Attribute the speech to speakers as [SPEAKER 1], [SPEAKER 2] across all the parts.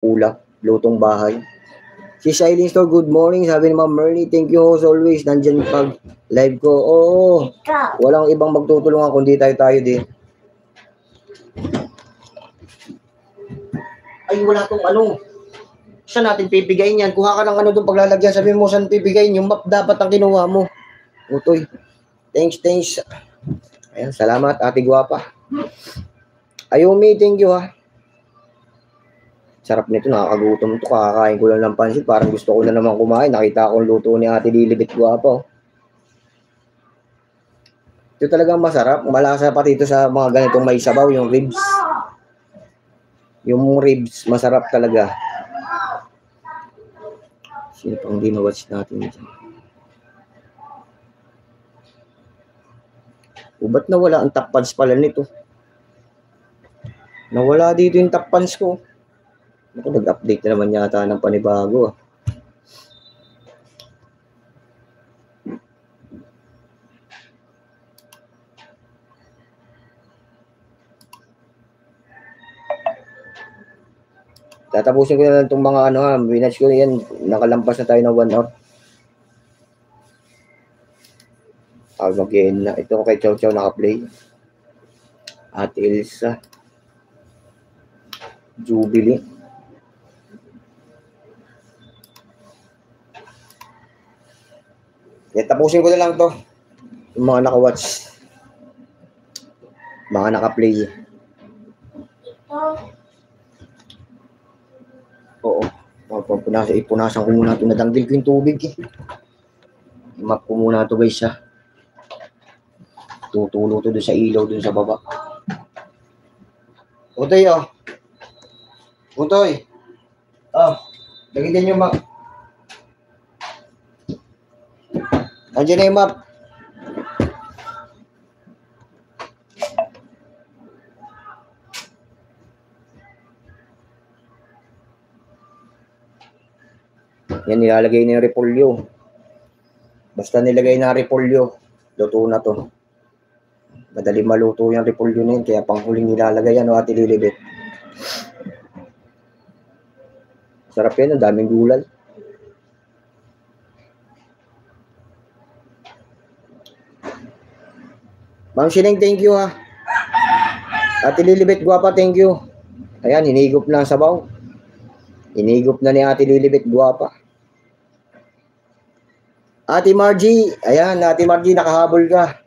[SPEAKER 1] ulap, lutong bahay. Si Shailene Store, good morning. Sabi ni Ma'am Merly, thank you as always. Nandyan pag live ko. Oo, walang ibang magtutulungan kundi tayo din. Ay, wala tong ano. Saan natin pipigayin yan? Kuha ka ng ano doon paglalagyan. Sabi mo, saan pipigayin? Yung map dapat ang kinuha mo. Utoy. Thanks. Ayan, salamat, ate guwapa. Ayumi, thank you ha. Sarap nito, nakakagutom to. Kakakain ko lang ng pansit. Parang gusto ko na naman kumain. Nakita ko ang luto ni ate Lilibet guwapa. Ito talagang masarap. Malasa pa dito sa mga ganitong may sabaw, yung ribs. Yung ribs, masarap talaga. Sino pang dinawatch natin dyan? O ba't nawala ang top pants pala nito? Nawala dito yung top pants ko. Ako, nag-update na naman yata ng panibago. Tatapusin ko na lang itong mga ano ha. Binatch ko yan. Nakalampas na tayo ng 1 hour. Mag-end na. Ito kay Chow Chow naka-play. Ate Elsa. Jubilee. Tapusin ko na lang to. Yung mga naka-watch. Mga naka-play. Oo. Ipunasan ko muna ito. Nadanggil ko yung tubig eh. I-map ko muna ito guys ha. Tutulo to doon sa ilaw doon sa baba. Utoy oh. Utoy. Oh. Lagitin yung map. Andiyan na yung map. Yan, nilalagay na yung repolyo. Basta nilagay na repolyo, luto na to. Madali maluto yung repolyo na yun, kaya panghuling nilalagay yan, Ate Lilibet. Sarap yan, ang daming gulay. Ma'am Sineng, thank you ha. Ate Lilibet guwapa, thank you. Ayan, hinigop na ang sabaw. Hinigop na ni Ate Lilibet guwapa. Ate Margie, ayan, Ate Margie, nakahabol ka.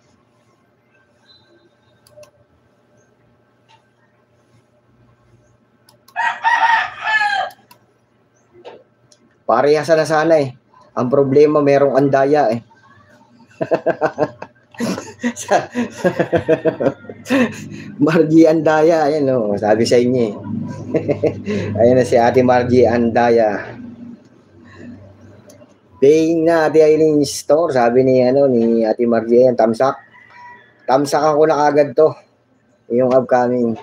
[SPEAKER 1] Parehasa na sana eh. Ang problema, merong andaya eh. Margie Andaya, ayan o, sabi sa inyo eh. Ayan na si Ate Margie Andaya. Paying na Ate Aileen Store, sabi ni Ate Margie, ayan, tamsak. Tamsakan ko na agad to. Yung upcoming.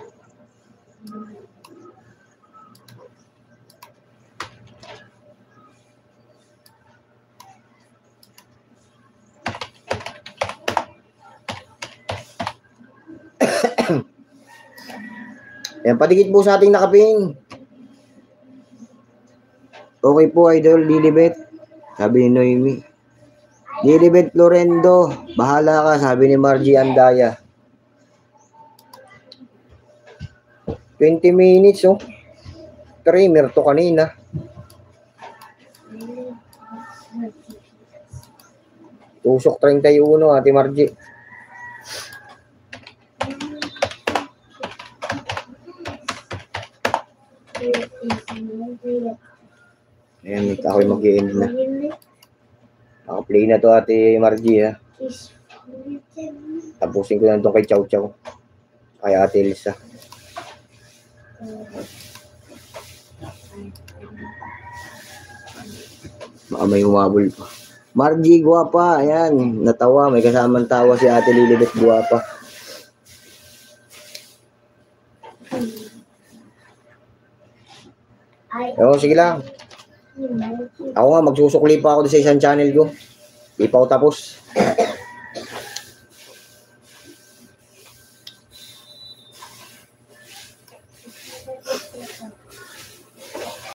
[SPEAKER 1] Ayan, padikit po sa ating nakaping. Okay po, Idol Lilibet. Sabi ni Noemi. Lilibet Florendo, bahala ka, sabi ni Margie Andaya. 20 minutes, oh. Trimmer to kanina. Tusok 31, Ate Margie. Ayan, ako'y mag-i-end na. Naka-play na to Ate Margie ha. Tapusin ko na ito kay Chow Chow. Kay Ate Elsa. Baka may humabol pa. Margie, guwapa. Ayan, natawa. May kasamang tawa si Ate Lilibet, guwapa. Oo, sige lang. Ako nga, magsusukli pa ako sa isang channel ko. Di pa ako tapos.